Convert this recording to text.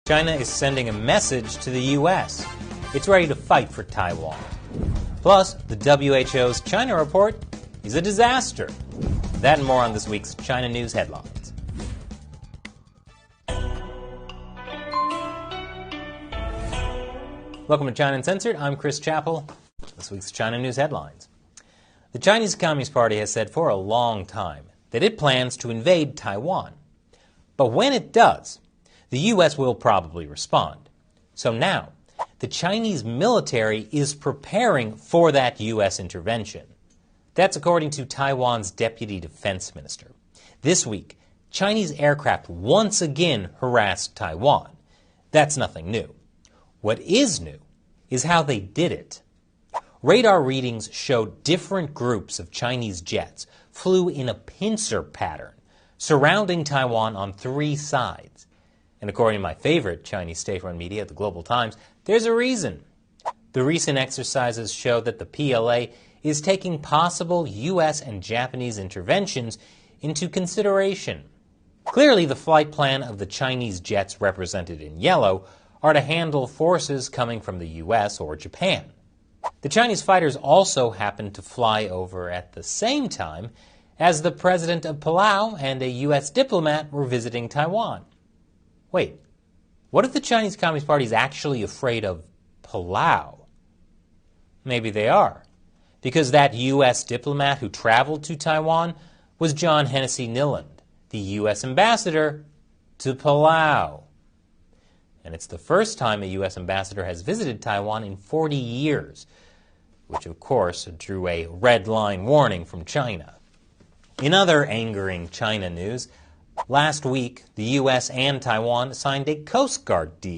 China is sending a message to the U.S. It's ready to fight for Taiwan. Plus, the WHO's China report is a disaster. That and more on this week's China News Headlines. Welcome to China Uncensored. I'm Chris Chappell. This week's China News Headlines. The Chinese Communist Party has said for a long time that it plans to invade Taiwan. But when it does, the U.S. will probably respond. So now, the Chinese military is preparing for that U.S. intervention. That's according to Taiwan's Deputy Defense Minister. This week, Chinese aircraft once again harassed Taiwan. That's nothing new. What is new is how they did it. Radar readings show different groups of Chinese jets flew in a pincer pattern, surrounding Taiwan on three sides. And according to my favorite Chinese state-run media, the Global Times, there's a reason. The recent exercises show that the PLA is taking possible U.S. and Japanese interventions into consideration. Clearly, the flight plan of the Chinese jets represented in yellow are to handle forces coming from the U.S. or Japan. The Chinese fighters also happened to fly over at the same time as the president of Palau and a U.S. diplomat were visiting Taiwan. Wait, what if the Chinese Communist Party is actually afraid of Palau? Maybe they are, because that U.S. diplomat who traveled to Taiwan was John Hennessy Niland, the U.S. ambassador to Palau. And it's the first time a U.S. ambassador has visited Taiwan in 40 years, which of course drew a red line warning from China. In other angering China news, last week the U.S. and Taiwan signed a Coast Guard deal.